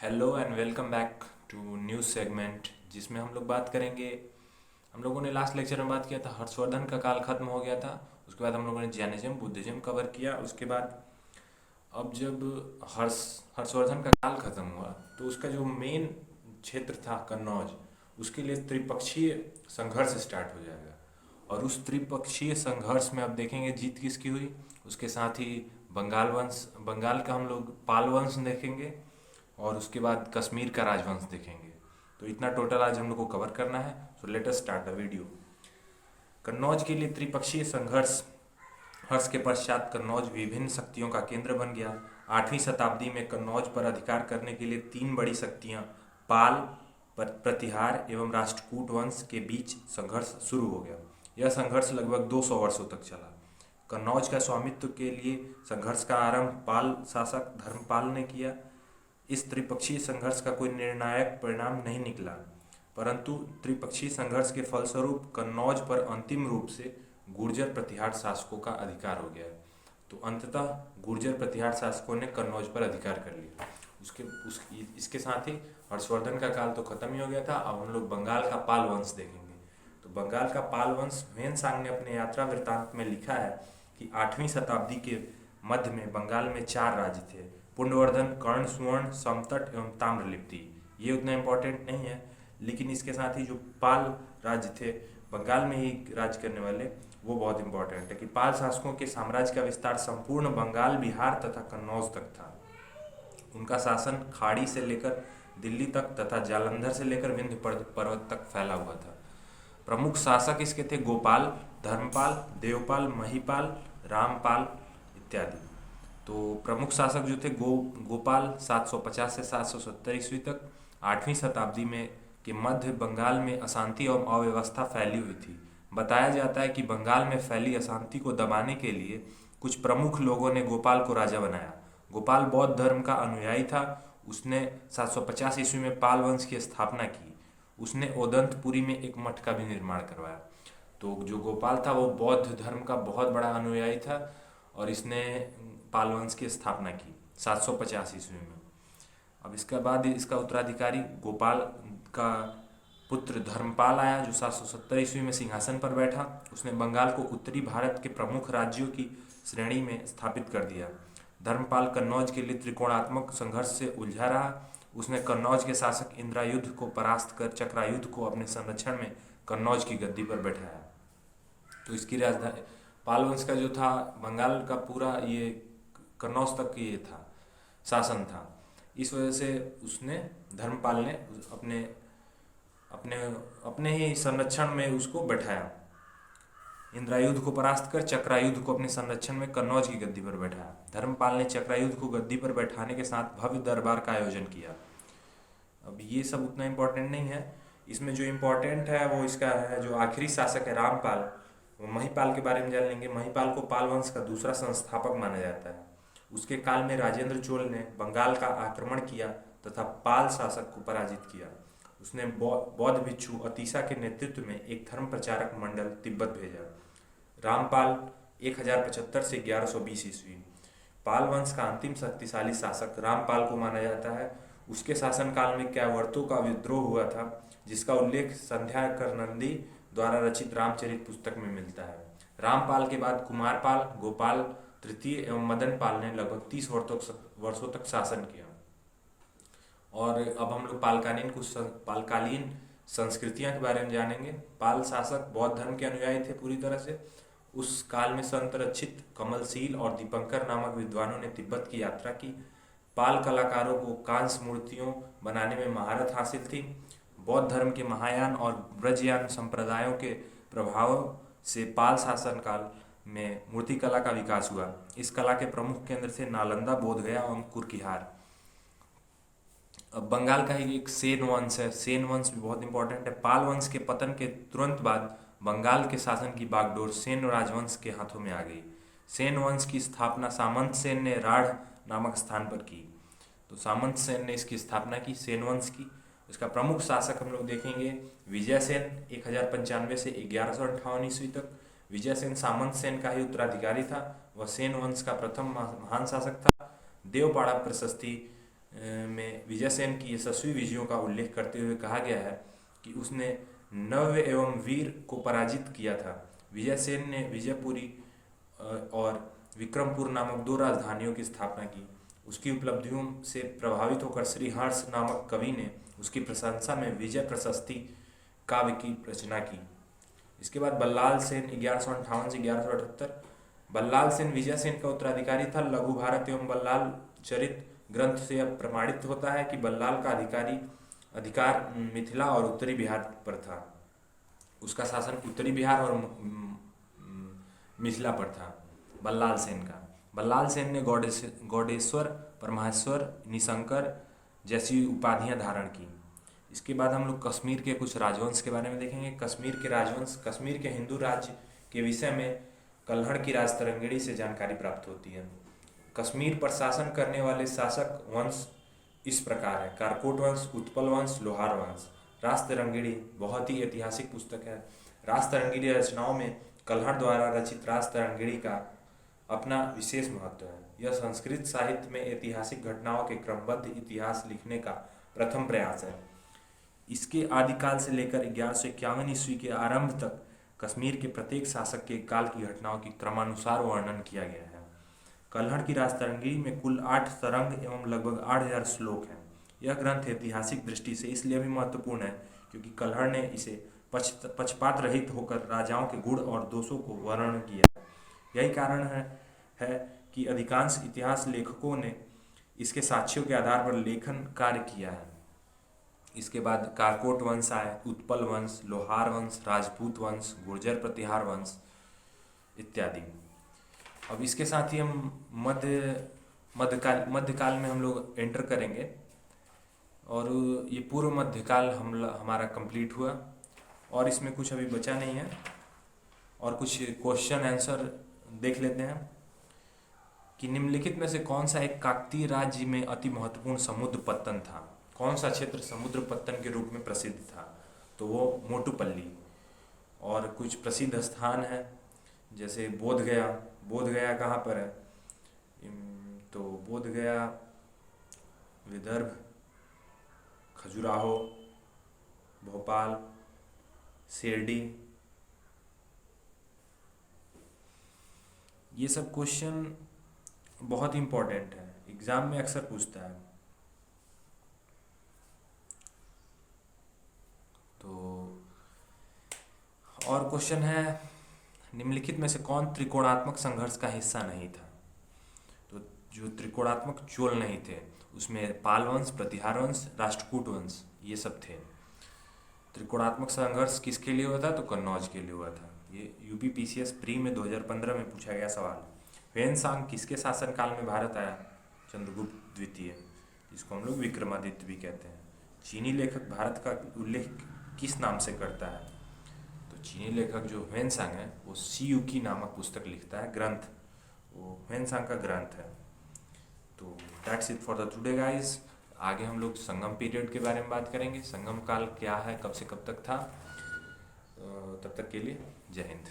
Hello and welcome back to news segment जिसमें हम लोग बात करेंगे। हम लोगों ने लास्ट लेक्चर में बात किया था, हर्षवर्धन का काल खत्म हो गया था। उसके बाद हम लोगों ने जैनिज्म बुद्धिज्म कवर किया। उसके बाद अब जब हर्षवर्धन का काल खत्म हुआ तो उसका जो मेन क्षेत्र था कन्नौज, उसके लिए त्रिपक्षीय संघर्ष स्टार्ट हो जाएगा। और उस त्रिपक्षीय संघर्ष में अब देखेंगे जीत किसकी हुई। उसके साथ ही बंगाल का हम लोग पाल वंश देखेंगे और उसके बाद कश्मीर का राजवंश देखेंगे। तो इतना टोटल आज हम लोग को कवर करना है। So let us start the video. Kannauj के लिए त्रिपक्षीय संघर्ष हर्ष के पश्चात कन्नौज विभिन्न शक्तियों का केंद्र बन गया। 8वीं शताब्दी में कन्नौज पर अधिकार करने के लिए तीन बड़ी शक्तियां पाल, प्रतिहार एवं राष्ट्रकूट वंश के बीच संघर्ष शुरू हो गया। यह संघर्ष लगभग 200 वर्षों तक चला। कन्नौज का स्वामित्व के लिए संघर्ष का आरंभ पाल शासक धर्मपाल ने किया। इस त्रिपक्षीय संघर्ष का कोई निर्णायक परिणाम नहीं निकला, परंतु त्रिपक्षीय संघर्ष के फलस्वरूप कन्नौज पर अंतिम रूप से गुर्जर प्रतिहार शासकों का अधिकार हो गया। तो अंततः गुर्जर प्रतिहार शासकों ने कन्नौज पर अधिकार कर लिया। इसके साथ ही हर्षवर्धन का काल तो खत्म ही हो गया था। अब हम लोग बंगाल का पाल वंश देखेंगे। तो बंगाल का पाल वंश ह्वेन-सांग ने अपने यात्रा वृत्तांत में लिखा है कि 8वीं शताब्दी के मध्य में बंगाल में 4 राज्य थे: पुंडवर्धन, कर्ण, सुवर्ण, समतट एवं ताम्रलिप्ति। ये उतना इम्पोर्टेंट नहीं है, लेकिन इसके साथ ही जो पाल राज्य थे बंगाल में ही राज्य करने वाले, वो बहुत इंपॉर्टेंट है कि पाल शासकों के साम्राज्य का विस्तार संपूर्ण बंगाल, बिहार तथा कन्नौज तक था। उनका शासन खाड़ी से लेकर दिल्ली तक तथा जालंधर से लेकर विंध्य पर्वत तक फैला हुआ था। प्रमुख शासक इसके थे गोपाल, धर्मपाल, देवपाल, महिपाल, रामपाल इत्यादि। तो प्रमुख शासक जो थे गोपाल 750 से 770 ईस्वी तक। 8वीं शताब्दी में के मध्य बंगाल में अशांति एवं अव्यवस्था फैली हुई थी। बताया जाता है कि बंगाल में फैली अशांति को दबाने के लिए कुछ प्रमुख लोगों ने गोपाल को राजा बनाया। गोपाल बौद्ध धर्म का अनुयायी था। उसने 750 ईस्वी में पाल वंश की स्थापना की। उसने ओदंतपुरी में एक मठ का भी निर्माण करवाया। तो जो गोपाल था वो बौद्ध धर्म का बहुत बड़ा अनुयायी था और इसने पाल वंश की स्थापना की 750 ईस्वी में। अब इसके बाद इसका उत्तराधिकारी गोपाल का पुत्र धर्मपाल आया, जो 770 ईस्वी में सिंहासन पर बैठा। उसने बंगाल को उत्तरी भारत के प्रमुख राज्यों की श्रेणी में स्थापित कर दिया। धर्मपाल कन्नौज के लिए त्रिकोणात्मक संघर्ष से उलझा रहा। उसने कन्नौज के शासक इंद्रायुध को परास्त कर चक्रायुध को अपने संरक्षण में कन्नौज की गद्दी पर बैठाया। तो इसकी राजधानी पाल वंश का जो था बंगाल का पूरा ये कन्नौज तक ये था, शासन था। इस वजह से उसने धर्मपाल ने अपने अपने अपने ही संरक्षण में उसको बैठाया। इंद्रायुध को परास्त कर चक्रायुध को अपने संरक्षण में कन्नौज की गद्दी पर बैठाया। धर्मपाल ने चक्रायुध को गद्दी पर बैठाने के साथ भव्य दरबार का आयोजन किया। अब ये सब उतना इम्पोर्टेंट नहीं है। इसमें जो इम्पोर्टेंट है वो इसका है, जो आखिरी शासक है रामपाल, वो महिपाल के बारे में जान लेंगे। महिपाल को पाल वंश का दूसरा संस्थापक माना जाता है। उसके काल में राजेंद्र चोल ने बंगाल का आक्रमण किया तथा पाल शासक को पराजित किया। उसने बौद्ध भिक्षु अतीसा के नेतृत्व में एक धर्म प्रचारक मंडल तिब्बत भेजा। रामपाल 1075 से 1120 ईस्वी। पाल वंश का अंतिम शक्तिशाली शासक रामपाल को माना जाता है। उसके शासनकाल में क्यावर्तों का विद्रोह हुआ था, जिसका उल्लेख संध्याकर नंदी द्वारा रचित रामचरित पुस्तक में मिलता है। रामपाल के बाद कुमारपाल, गोपाल तृतीय एवं मदन पाल ने लगभग 30 वर्षों तक शासन किया। और अब हम लोग पालकालीन संस्कृतियां के बारे में जानेंगे। पाल शासक बौद्ध धर्म के अनुयायी थे पूरी तरह से। उस काल में संत रक्षित, कमलशील और दीपंकर नामक विद्वानों ने तिब्बत की यात्रा की। पाल कलाकारों को कांस्य मूर्तियों बनाने में महारत हासिल थी। बौद्ध धर्म के महायान और ब्रजयान संप्रदायों के प्रभाव से पाल शासन काल में मूर्तिकला का विकास हुआ। इस कला के प्रमुख केंद्र थे नालंदा, बोधगया और कुर्किहार। अब बंगाल का ही एक सेन वंश है। सेन वंश भी बहुत इंपॉर्टेंट है। पाल वंश के पतन के तुरंत बाद बंगाल के शासन की बागडोर सेन राजवंश के हाथों में आ गई। सेन वंश की स्थापना सामंत सेन ने राढ़ नामक स्थान पर की। तो सामंत सेन ने इसकी स्थापना की, सेन वंश की। इसका प्रमुख शासक हम लोग देखेंगे विजय सेन 1095 से 1158 ईस्वी तक। विजय सेन सामंत सेन का ही उत्तराधिकारी था। वह सेन वंश का प्रथम महान शासक था। देवपाड़ा प्रशस्ति में विजयसेन की यशस्वी विजयों का उल्लेख करते हुए कहा गया है कि उसने नव्य एवं वीर को पराजित किया था। विजयसेन ने विजयपुरी और विक्रमपुर नामक 2 राजधानियों की स्थापना की। उसकी उपलब्धियों से प्रभावित होकर श्री हर्ष नामक कवि ने उसकी प्रशंसा में विजय प्रशस्ति काव्य की रचना की। इसके बाद बल्लाल सेन 1158 से 1178। बल्लाल सेन विजयसेन का उत्तराधिकारी था। लघु भारत एवं बल्लाल चरित ग्रंथ से यह प्रमाणित होता है कि बल्लाल का अधिकार मिथिला और उत्तरी बिहार पर था। उसका शासन उत्तरी बिहार और मिथिला पर था बल्लाल सेन का। बल्लाल सेन ने गौडेश्वर, परमाहेश्वर, निशंकर जैसी उपाधियां धारण की। इसके बाद हम लोग कश्मीर के कुछ राजवंश के बारे में देखेंगे। कश्मीर के राजवंश। कश्मीर के हिंदू राज्य के विषय में कल्हड़ की राजतरंगिणी से जानकारी प्राप्त होती है। कश्मीर पर शासन करने वाले शासक वंश इस प्रकार है: कारकोट वंश, उत्पल वंश, लोहार वंश। राजतरंगिणी बहुत ही ऐतिहासिक पुस्तक है। राजतरंगिणी रचनाओं में कल्हड़ द्वारा रचित राजतरंगिणी का अपना विशेष महत्व है। यह संस्कृत साहित्य में ऐतिहासिक घटनाओं के क्रमबद्ध इतिहास लिखने का प्रथम प्रयास है। इसके आदिकाल से लेकर 1151 ईस्वी के आरंभ तक कश्मीर के प्रत्येक शासक के काल की घटनाओं की क्रमानुसार वर्णन किया गया है। कल्हड़ की राजतरंगिणी में कुल 8 तरंग एवं लगभग 8000 श्लोक हैं। यह ग्रंथ ऐतिहासिक दृष्टि से इसलिए भी महत्वपूर्ण है क्योंकि कल्हड़ ने इसे पक्षपात रहित होकर राजाओं के गुण और दोषों को वर्णन किया। यही कारण है कि अधिकांश इतिहास लेखकों ने इसके साक्ष्यों के आधार पर लेखन कार्य किया है। इसके बाद कारकोट वंश आए, उत्पल वंश, लोहार वंश, राजपूत वंश, गुर्जर प्रतिहार वंश इत्यादि। अब इसके साथ ही हम मध्यकाल में हम लोग एंटर करेंगे और ये पूर्व मध्यकाल हमारा कंप्लीट हुआ और इसमें कुछ अभी बचा नहीं है और कुछ क्वेश्चन आंसर देख लेते हैं कि निम्नलिखित में से कौन सा एक काकतीय राज्य में अति महत्वपूर्ण समुद्र पत्तन था? कौन सा क्षेत्र समुद्र पत्तन के रूप में प्रसिद्ध था? तो वो मोटुपल्ली। और कुछ प्रसिद्ध स्थान है जैसे बोधगया। बोधगया कहाँ पर है? तो बोधगया विदर्भ, खजुराहो, भोपाल, शिरडी। ये सब क्वेश्चन बहुत इंपॉर्टेंट है, एग्जाम में अक्सर पूछता है। तो और क्वेश्चन है, निम्नलिखित में से कौन त्रिकोणात्मक संघर्ष का हिस्सा नहीं था? तो जो त्रिकोणात्मक चोल नहीं थे उसमें पाल वंश, प्रतिहार वंश, राष्ट्रकूट वंश ये सब थे। त्रिकोणात्मक संघर्ष किसके लिए हुआ था? तो कन्नौज के लिए हुआ था। ये यूपीपीसीएस प्री में 2015 में पूछा गया सवाल। ह्वेनसांग किसके शासनकाल में भारत आया? चंद्रगुप्त द्वितीय, जिसको हम लोग विक्रमादित्य भी कहते हैं। चीनी लेखक भारत का उल्लेख किस नाम से करता है? तो चीनी लेखक जो ह्वेनसांग है वो सीयूकी नामक पुस्तक लिखता है, ग्रंथ, वो ह्वेनसांग का ग्रंथ है। तो that's it for the today guys. आगे हम लोग संगम पीरियड के बारे में बात करेंगे, संगम काल क्या है, कब से कब तक था। तब तक के लिए जय हिंद।